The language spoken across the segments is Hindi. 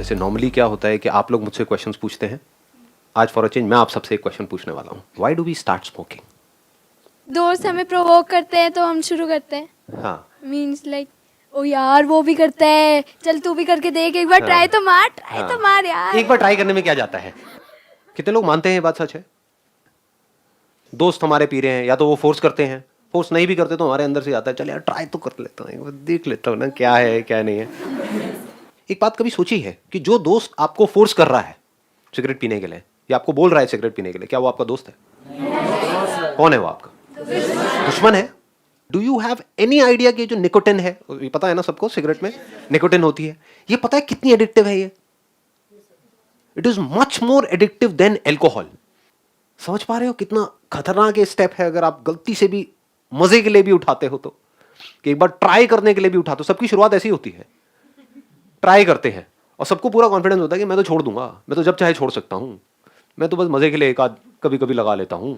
वैसे नॉर्मली क्या होता है कि आप लोग मुझसे क्वेश्चंस पूछते हैं, आज फॉर अ चेंज मैं आप सबसे एक क्वेश्चन पूछने वाला हूँ. Why do we start smoking? दोस्त हमें प्रोवोक करते हैं तो हम शुरू करते हैं. हाँ, मीन्स लाइक ओ यार वो भी करता है, चल तू भी करके देख, एक बार हाँ, ट्राई तो मार, हाँ. यार. एक बार ट्राई करने में क्या जाता है? कितने लोग मानते हैं ये बात सच है? दोस्त हमारे पी रहे हैं, या तो वो फोर्स करते हैं, फोर्स नहीं भी करते तो हमारे अंदर से आता है चल यार ट्राई तो कर लेता हूँ, एक बार देख लेता हूँ ना क्या है क्या नहीं है. एक बात कभी सोची है कि जो दोस्त आपको फोर्स कर रहा है सिगरेट पीने के लिए या आपको बोल रहा है सिगरेट पीने के लिए, क्या वो आपका दोस्त है? कौन है वो आपका? दुश्मन है. Do you have any idea कि जो निकोटिन है, ये पता है ना सबको, सिगरेट में निकोटिन होती है, ये पता है कितनी एडिक्टिव है ये? It is much more addictive than alcohol. समझ पा रहे हो कितना खतरनाक ये स्टेप है? अगर आप गलती से भी मजे के लिए भी उठाते हो तो, कि एक बार ट्राई करने के लिए भी उठाते हो. सबकी शुरुआत ऐसी होती है, ट्राई करते हैं और सबको पूरा कॉन्फिडेंस होता है कि मैं तो छोड़ दूंगा, मैं तो जब चाहे छोड़ सकता हूं, मैं तो बस मजे के लिए एक आध कभी कभी लगा लेता हूं.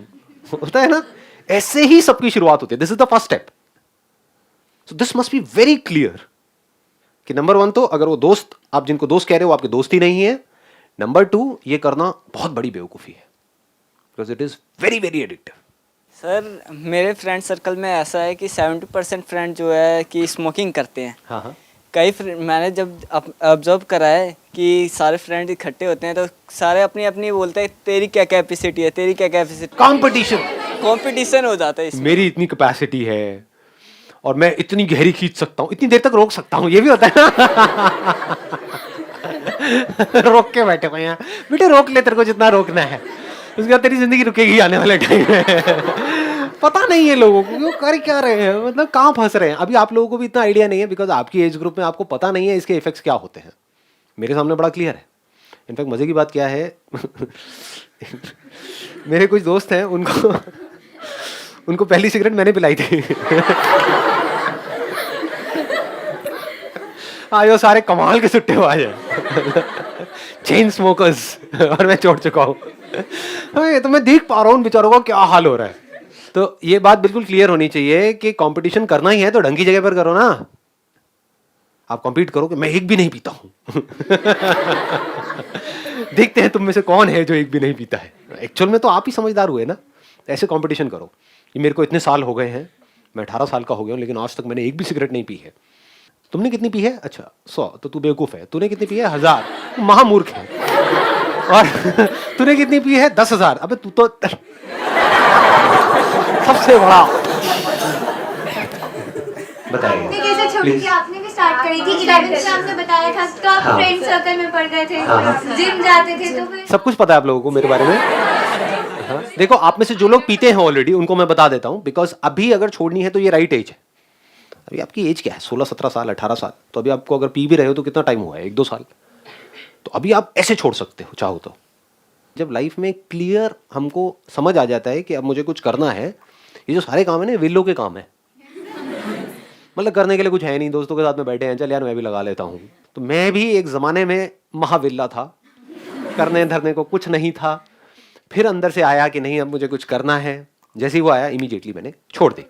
होता है ना, ऐसे ही सबकी शुरुआत होती है. This is the first step. So this must be very clear कि नंबर 1 तो अगर वो दोस्त, आप जिनको दोस्त कह रहे हो वो आपके दोस्त ही नहीं है. नंबर 2, ये करना बहुत बड़ी बेवकूफी है, because it is very very addictive. Sir मेरे फ्रेंड सर्कल में ऐसा है कि 70% फ्रेंड जो है कि स्मोकिंग करते हैं. हाँ हाँ. मैंने जब ऑब्जर्व करा है कि सारे फ्रेंड इकट्ठे होते हैं तो सारे अपनी अपनी बोलते हैं तेरी क्या कैपेसिटी है, तेरी क्या कैपेसिटी. कंपटीशन हो जाता है इसमें. मेरी इतनी कैपेसिटी है और मैं इतनी गहरी खींच सकता हूँ, इतनी देर तक रोक सकता हूँ, ये भी होता है ना. रोक के बैठे हुए हैं, बेटे रोक ले, तेरे को जितना रोकना है, उसके बाद तेरी जिंदगी रुकेगी आने वाले टाइम में. पता नहीं है लोगों को वो कर क्या रहे हैं, मतलब कहाँ फंस रहे हैं. अभी आप लोगों को भी इतना आइडिया नहीं है बिकॉज आपकी एज ग्रुप में आपको पता नहीं है इसके इफेक्ट्स क्या होते हैं. मेरे सामने बड़ा क्लियर है. इनफैक्ट मजे की बात क्या है, मेरे कुछ दोस्त हैं, उनको पहली सिगरेट मैंने पिलाई थी. आज वो सारे कमाल के सुट्टे हुआ है, चेन स्मोकर्स, और मैं छोड़ चुका हूँ. तो मैं देख पा रहा हूँ बेचारों का क्या हाल हो रहा है. तो ये बात बिल्कुल क्लियर होनी चाहिए कि कंपटीशन करना ही है तो ढंग की जगह पर करो ना. आप कॉम्पीट करो कि मैं एक भी नहीं पीता हूँ. देखते हैं तुम में से कौन है जो एक भी नहीं पीता है. एक्चुअल में तो आप ही समझदार हुए ना. ऐसे कंपटीशन करो कि मेरे को इतने साल हो गए हैं, मैं 18 साल का हो गया हूँ, लेकिन आज तक मैंने एक भी सिगरेट नहीं पी है. तुमने कितनी पी है? अच्छा 100, तो तू बेवकूफ है. तूने कितनी पी है? 1000, तू महामूर्ख है. और तूने कितनी पी है? 10,000. अबे तू तो सबसे बड़ा. बताइए कैसे छोटी थी, आपने भी स्टार्ट करी थी 11th से, आपने बताया था तो आप फ्रेंड सर्कल में पढ़ गए थे, जिम जाते थे, तो फिर सब कुछ पता है आप लोगों को मेरे बारे में. हाँ, देखो आप में से जो लोग पीते हैं ऑलरेडी उनको मैं बता देता हूँ, बिकॉज अभी अगर छोड़नी है तो ये राइट एज है. अभी आपकी एज क्या है? 16-17 साल, 18 साल. तो अभी आपको अगर पी भी रहे हो तो कितना टाइम हुआ है? 1-2 साल. तो अभी आप ऐसे छोड़ सकते हो चाहो तो. जब लाइफ में क्लियर हमको समझ आ जाता है कि अब मुझे कुछ करना है, ये जो सारे काम है ना विल्लो के काम है. मतलब करने के लिए कुछ है नहीं, दोस्तों के साथ में बैठे हैं, चल यार मैं भी लगा लेता हूँ. तो मैं भी एक ज़माने में महाविल्ला था, करने धरने को कुछ नहीं था. फिर अंदर से आया कि नहीं अब मुझे कुछ करना है. जैसे ही वो आया इमीडिएटली मैंने छोड़ दी.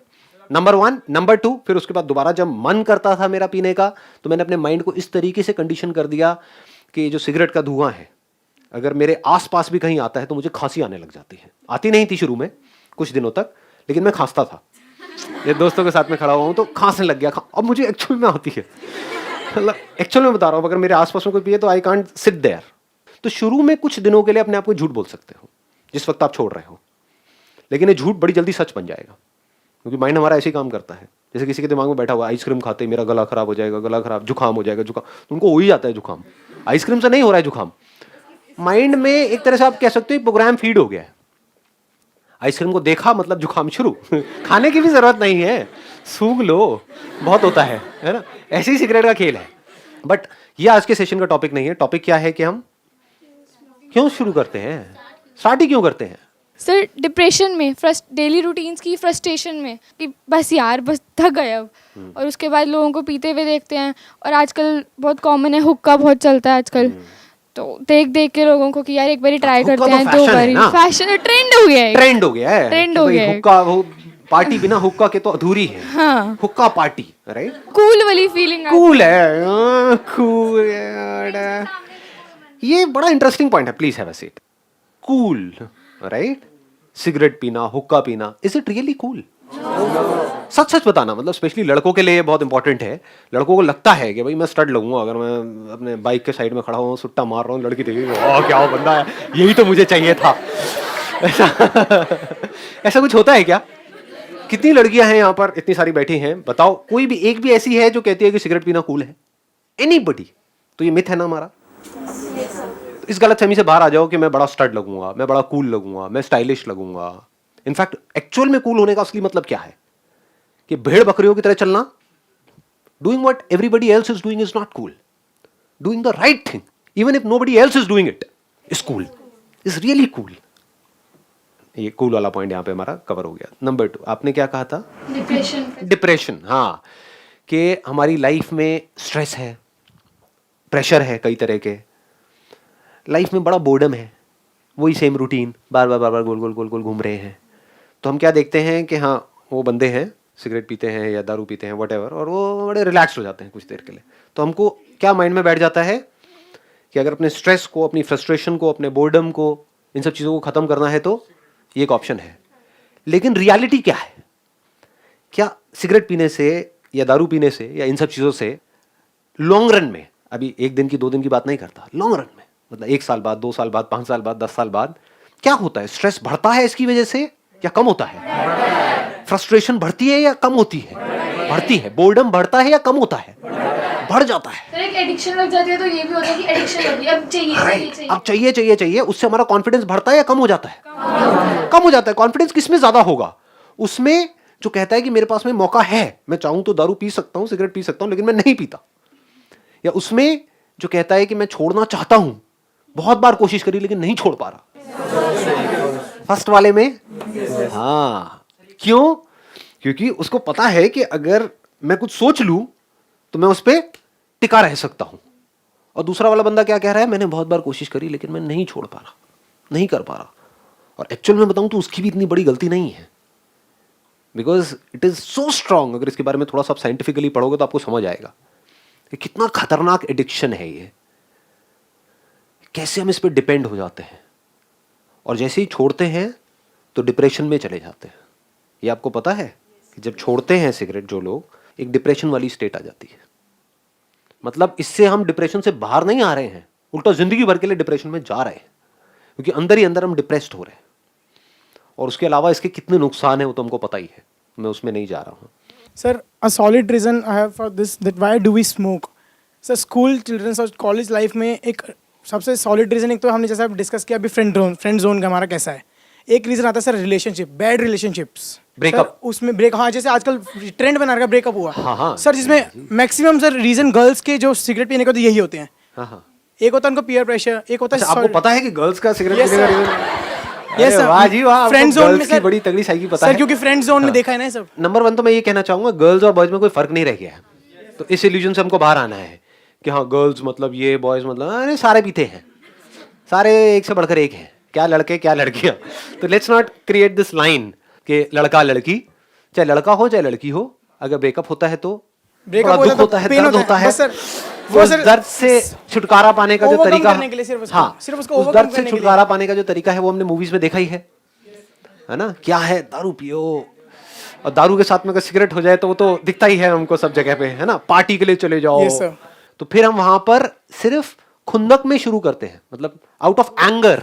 नंबर 1. नंबर 2, फिर उसके बाद दोबारा जब मन करता था मेरा पीने का तो मैंने अपने माइंड को इस तरीके से कंडीशन कर दिया कि जो सिगरेट का धुआं है अगर मेरे आसपास भी कहीं आता है तो मुझे खांसी आने लग जाती है. आती नहीं थी शुरू में कुछ दिनों तक, लेकिन मैं खांसता था. ये दोस्तों के साथ में खड़ा हुआ हूँ तो खांसने लग गया. अब मुझे एक्चुअल में आती है, मतलब एक्चुअल में बता रहा हूँ. अगर मेरे आसपास में कोई पिए तो आई कांट सिट देयर. तो शुरू में कुछ दिनों के लिए अपने आप को झूठ बोल सकते हो जिस वक्त आप छोड़ रहे हो, लेकिन ये झूठ बड़ी जल्दी सच बन जाएगा क्योंकि माइंड हमारा ऐसे ही काम करता है. जैसे किसी के दिमाग में बैठा हुआ आइसक्रीम खाते मेरा गला खराब हो जाएगा, गला खराब, जुकाम हो जाएगा. जुकाम तो उनको हो ही जाता है जुकाम. आइसक्रीम से नहीं हो रहा है जुकाम. माइंड में एक तरह से आप कह सकते हो प्रोग्राम फीड हो गया है. आइसक्रीम को देखा मतलब जुकाम शुरू. खाने की भी जरूरत नहीं है, सूंघ लो, बहुत होता है ना. ऐसे ही सिगरेट का खेल है. बट ये आज के सेशन का टॉपिक नहीं है. टॉपिक क्या है कि हम क्यों शुरू करते हैं, स्टार्ट ही क्यों करते हैं. सर डिप्रेशन में, डेली रूटीन्स की फ्रस्ट्रेशन में कि बस यार बस थक गए अब. और उसके बाद लोगों को पीते हुए देखते हैं. और आजकल बहुत कॉमन है, हुक्का बहुत चलता है आजकल. तो देख देख के लोगों को कि यार एक बारी ट्राई करते हैं, 2 बारी. फैशन ट्रेंड हो गया है. ट्रेंड हो गया है. हुक्का वो पार्टी बिना हुक्का के तो अधूरी है. हाँ, हुक्का पार्टी, राइट. कूल वाली फीलिंग. कूल है, कूल. ये बड़ा इंटरेस्टिंग पॉइंट है, please have a seat. Cool, right? Cigarette पीना, हुक्का पीना, इज इट रियली कूल? सच सच बताना, मतलब स्पेशली लड़कों के लिए ये बहुत इंपॉर्टेंट है। लड़कों को लगता है कि भाई मैं स्टड लगूंगा अगर मैं अपने बाइक के साइड में खड़ा हूँ, सुट्टा मार रहा हूँ, लड़की देखेगी, ओह क्या वो बंदा है, यही तो मुझे चाहिए था। ऐसा ऐसा कुछ होता है क्या? कितनी लड़कियां हैं यहाँ पर, इतनी सारी बैठी हैं, बताओ कोई भी एक भी ऐसी है जो कहती है कि सिगरेट पीना कूल है? एनीबडी? तो ये मिथ है ना हमारा। तो इस गलतफहमी से बाहर आ जाओ कि मैं बड़ा स्टड लगूंगा, मैं बड़ा कूल लगूंगा, मैं स्टाइलिश लगूंगा। इनफैक्ट एक्चुअल में कूल होने का असली मतलब क्या है? कि भेड़ बकरियों की तरह चलना, doing what everybody else is doing is not cool. Doing the right thing even if nobody else is doing it is cool, is really cool. ये कूल वाला पॉइंट यहाँ पे हमारा कवर हो गया। नंबर 2, आपने क्या कहा था? डिप्रेशन। हाँ, कि हमारी लाइफ में स्ट्रेस है, प्रेशर है कई तरह के, लाइफ में बड़ा बोर्डम है, वही सेम रूटीन बार बार बार बार गोल गोल गोल गोल घूम रहे हैं। तो हम क्या देखते हैं कि हाँ वो बंदे हैं, सिगरेट पीते हैं या दारू पीते हैं व्हाटएवर, और वो बड़े रिलैक्स हो जाते हैं कुछ देर के लिए। तो हमको क्या माइंड में बैठ जाता है कि अगर अपने स्ट्रेस को, अपनी फ्रस्ट्रेशन को, अपने बोर्डम को, इन सब चीज़ों को ख़त्म करना है तो ये एक ऑप्शन है। लेकिन रियलिटी क्या है? क्या सिगरेट पीने से या दारू पीने से या इन सब चीज़ों से लॉन्ग रन में, अभी 1 दिन की 2 दिन की बात नहीं करता, लॉन्ग रन में मतलब 1 साल बाद, 2 साल बाद, 5 साल बाद, 10 साल बाद क्या होता है? स्ट्रेस बढ़ता है इसकी वजह से या कम होता है? फ्रस्ट्रेशन बढ़ती है या कम होती है? बढ़ती है। बोर्डम बढ़ता है या कम होता है? बढ़ जाता है। सर एक एडिक्शन लग जाती है तो ये भी होता है कि एडिक्शन लगी, अब चाहिए। अब चाहिए चाहिए चाहिए, उससे हमारा कॉन्फिडेंस बढ़ता है या कम हो जाता है? कम हो जाता है। कॉन्फिडेंस किसमें ज्यादा होगा? उसमें जो कहता है कि मेरे पास में मौका है, मैं चाहूं तो दारू पी सकता हूं, सिगरेट पी सकता हूं, लेकिन मैं नहीं पीता। या उसमें जो कहता है कि मैं छोड़ना चाहता हूं, बहुत बार कोशिश करी लेकिन नहीं छोड़ पा रहा। फर्स्ट वाले में हाँ, क्यों? क्योंकि उसको पता है कि अगर मैं कुछ सोच लूं तो मैं उस पर टिका रह सकता हूं। और दूसरा वाला बंदा क्या कह रहा है? मैंने बहुत बार कोशिश करी लेकिन मैं नहीं छोड़ पा रहा, नहीं कर पा रहा। और एक्चुअल में बताऊं तो उसकी भी इतनी बड़ी गलती नहीं है, because it is so strong. अगर इसके बारे में थोड़ा सा साइंटिफिकली पढ़ोगे तो आपको समझ आएगा कि कितना खतरनाक एडिक्शन है ये, कैसे हम इस पर डिपेंड हो जाते हैं और जैसे ही छोड़ते हैं तो डिप्रेशन में चले जाते हैं। ये आपको पता है कि जब छोड़ते हैं सिगरेट जो लोग, एक डिप्रेशन वाली स्टेट आ जाती है। मतलब इससे हम डिप्रेशन से बाहर नहीं आ रहे हैं, उल्टा जिंदगी भर के लिए डिप्रेशन में जा रहे हैं, क्योंकि अंदर ही अंदर हम डिप्रेस्ड हो रहे हैं। और उसके अलावा इसके कितने नुकसान हैं वो तो हमको पता ही है, मैं उसमें नहीं जा रहा हूँ। Sir, a solid reason I have for this, that why do we smoke? Sir, school children और कॉलेज लाइफ में एक सबसे सॉलिड रीजन, एक तो हमने जैसा डिस्कस किया अभी फ्रेंड जोन का हमारा कैसा है। एक रीजन आता है sir relationship, bad relationships, breakup. उसमें ब्रेक, हाँ जैसे आजकल ट्रेंड बना रखा ब्रेकअप हुआ। हाँ, सर जिसमें मैक्सिमम सर रीजन गर्ल्स के जो सिगरेट पीने का तो यही होते हैं। हाँ। एक होता है उनको पीयर प्रेशर, एक होता है आपको पता है कि गर्ल्स का सिगरेट Yes, पीने का sir. रीजन? Yes, sir. वाह जी वाह, Friend zone में गर्ल्स की sir- बड़ी तगड़ी साइकी पता सर है। क्योंकि फ्रेंड जोन में देखा है ना सब। नंबर 1 तो मैं ये कहना चाहूंगा, गर्ल्स और बॉयज में कोई फर्क नहीं रह गया है। तो इस इल्यूजन से हमको बाहर आना है कि हाँ गर्ल्स मतलब ये, बॉयज मतलब अरे सारे पीते हैं, सारे एक से बढ़कर एक हैं, क्या लड़के क्या लड़कियां। तो let's not create this line कि लड़का लड़की, चाहे लड़का हो चाहे लड़की हो, अगर ब्रेकअप होता है तो ब्रेकअप दुख होता है, दर्द होता है। बस सर वो दर्द से छुटकारा पाने का जो overcome तरीका, करने के लिए सिर्फ उसको- हाँ, सिर्फ उसको उस overcome दर्द से करने के लिए। छुटकारा पाने का जो तरीका है वो हमने मूवीज में देखा ही है ना? क्या है? दारू पियो, और दारू के साथ में अगर सिगरेट हो जाए तो वो तो दिखता ही है हमको सब जगह पे, है ना? पार्टी के लिए चले जाओ। Yes, sir. तो फिर हम वहां पर सिर्फ खुंदक में शुरू करते हैं, मतलब out of anger,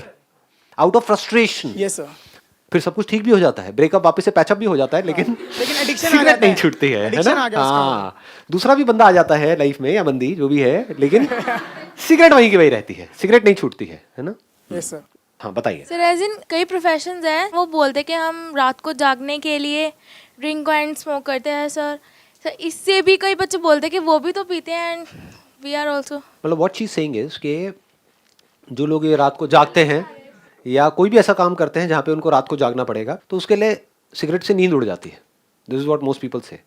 out of frustration. Yes sir. फिर सब कुछ ठीक भी हो जाता है, ब्रेकअप वापस से पैचअप भी हो जाता है, लेकिन एडिक्शन सिगरेट नहीं छूटती है Addiction ना? आ गया उसका। हाँ, दूसरा भी बंदा आ जाता है लाइफ में या बंदी जो भी है, लेकिन सिगरेट वहीं की वही रहती है, सिगरेट नहीं छूटती है ना? Yes sir. हाँ बताइए। सर एज इन कई प्रोफेशंस हैं वो बोलते हैं कि हम रात को जागने के लिए ड्रिंक एंड स्मोक करते हैं सर। सर इससे भी कई बच्चे बोलते हैं कि वो भी तो पीते हैं एंड वी आर ऑल्सो। मतलब what she is saying is कि जो लोग ये रात को जागते हैं या कोई भी ऐसा काम करते हैं जहाँ पे उनको रात को जागना पड़ेगा, तो उसके लिए सिगरेट से नींद उड़ जाती है। This is what most people से।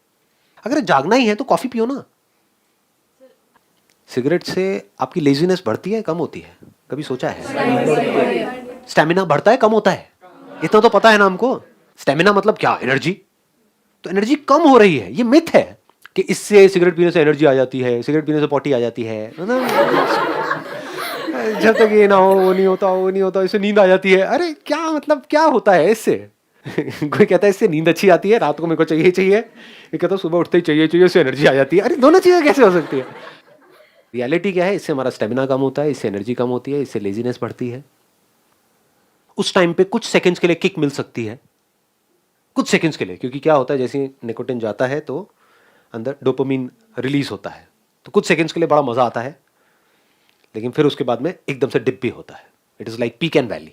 अगर जागना ही है तो कॉफी पियो ना। सिगरेट से आपकी लेजीनेस बढ़ती है कम होती है? कभी सोचा है? स्टेमिना बढ़ता है कम होता है? इतना तो पता है ना हमको। स्टेमिना मतलब क्या? एनर्जी। तो एनर्जी कम हो रही है, ये मिथ है कि इससे सिगरेट पीने से एनर्जी आ जाती है, सिगरेट पीने से पॉटी आ जाती है। जब तक ये ना हो वो नहीं होता, वो नहीं होता, इससे नींद आ जाती है। अरे क्या मतलब क्या होता है इससे? कोई कहता है इससे नींद अच्छी आती है, रात को मेरे को चाहिए चाहिए, ये कहता है सुबह उठते ही चाहिए चाहिए, इससे एनर्जी आ जाती है। अरे दोनों चीज़ें कैसे हो सकती है? रियलिटी क्या है, इससे हमारा स्टेमिना कम होता है, इससे एनर्जी कम होती है, इससे लेजीनेस बढ़ती है। उस टाइम पे कुछ सेकंड्स के लिए किक मिल सकती है, कुछ सेकंड्स के लिए, क्योंकि क्या होता है जैसे निकोटिन जाता है तो अंदर डोपामिन रिलीज होता है, तो कुछ सेकंड्स के लिए बड़ा मजा आता है, लेकिन फिर उसके बाद में एकदम से डिप भी होता है। It is like peak and valley.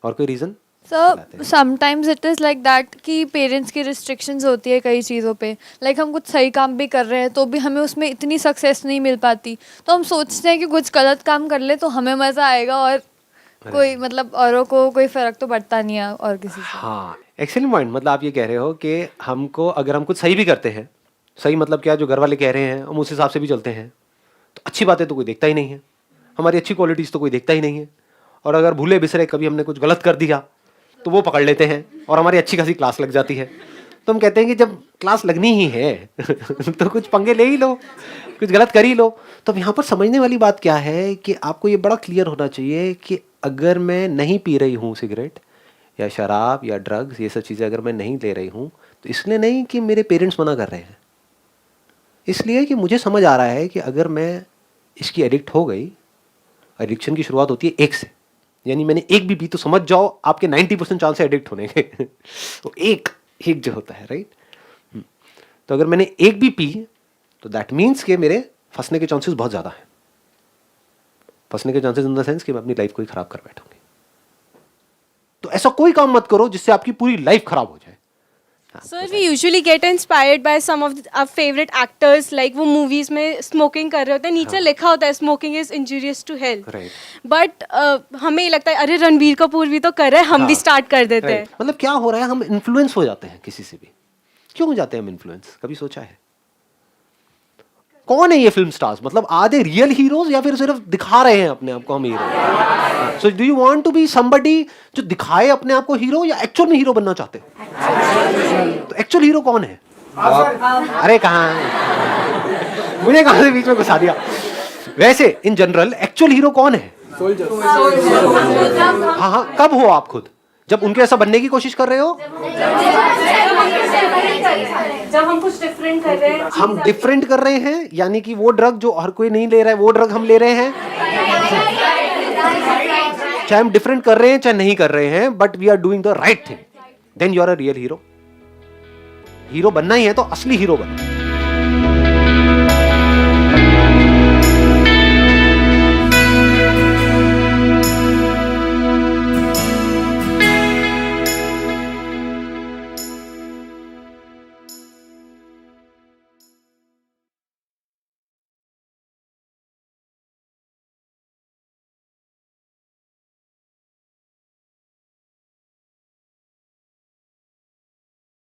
और कोई reason? Sir sometimes it is like that कि पेरेंट्स की रिस्ट्रिक्शंस होती है कई चीज़ों पे, लाइक हम कुछ सही काम भी कर रहे हैं तो भी हमें उसमें इतनी सक्सेस नहीं मिल पाती, तो हम सोचते हैं कि कुछ गलत काम कर ले तो हमें मज़ा आएगा और कोई मतलब औरों को कोई फ़र्क तो पड़ता नहीं है और किसी से। हाँ, एक्सीलेंट पॉइंट। मतलब आप ये कह रहे हो कि हमको अगर हम कुछ सही भी करते हैं, सही मतलब क्या, जो घर वाले कह रहे हैं हम उस हिसाब से भी चलते हैं, तो अच्छी बातें तो कोई देखता ही नहीं है, हमारी अच्छी क्वालिटीज़ तो कोई देखता ही नहीं है। और अगर भूले बिसरे कभी हमने कुछ गलत कर दिया तो वो पकड़ लेते हैं और हमारी अच्छी खासी क्लास लग जाती है। तो हम कहते हैं कि जब क्लास लगनी ही है तो कुछ पंगे ले ही लो, कुछ गलत कर ही लो। तो अब यहाँ पर समझने वाली बात क्या है कि आपको ये बड़ा क्लियर होना चाहिए कि अगर मैं नहीं पी रही हूँ सिगरेट या शराब या ड्रग्स, ये सब चीज़ें अगर मैं नहीं ले रही हूँ, तो इसलिए नहीं कि मेरे पेरेंट्स मना कर रहे हैं, इसलिए कि मुझे समझ आ रहा है कि अगर मैं इसकी एडिक्ट हो गई, एडिक्शन की शुरुआत होती है एक से, यानी मैंने एक भी पी तो समझ जाओ आपके 90% चांस है एडिक्ट होने के। तो एक जो होता है, राइट। तो अगर मैंने एक भी पी तो दैट मीन्स कि मेरे फंसने के चांसेस बहुत ज़्यादा हैं। फंसने के चांसेस इन द सेंस कि मैं अपनी लाइफ को ही खराब कर बैठूंगी। तो ऐसा कोई काम मत करो जिससे आपकी पूरी लाइफ खराब हो जाए। Sir, we usually get inspired by some of our favorite actors, like वो movies में smoking कर रहे होते हैं, नीचे लिखा होता है smoking is injurious to health. Right. But हमें ये लगता है अरे रणबीर कपूर भी तो कर रहे हैं, हम भी स्टार्ट कर देते हैं। मतलब क्या हो रहा है, हम इन्फ्लुएंस हो जाते हैं किसी से भी। क्यों हो जाते हैं हम इन्फ्लुएंस, कभी सोचा है? कौन है ये फिल्म स्टार्स? मतलब आर दे रियल हीरोज या फिर सिर्फ दिखा रहे हैं अपने आप को हम hero? So do you want to be somebody जो दिखाए अपने आप को हीरो, या एक्चुअल में हीरो बनना चाहते हो? तो एक्चुअल हीरो कौन है? अरे कहाँ, मुझे कहाँ से बीच में घुसा दिया। वैसे इन जनरल एक्चुअल हीरो कौन है? हाँ हाँ, कब हो आप खुद? जब उनके ऐसा बनने की कोशिश कर रहे हो? जब हम कुछ डिफरेंट कर रहे हैं, हम डिफरेंट कर रहे हैं, यानी कि वो ड्रग जो हर कोई नहीं ले रहा है वो ड्रग हम ले रहे हैं। चाहे हम डिफरेंट कर रहे हैं चाहे नहीं कर रहे हैं, but we are doing the right thing, then you are a real hero. Hero बनना ही है तो असली हीरो बनो।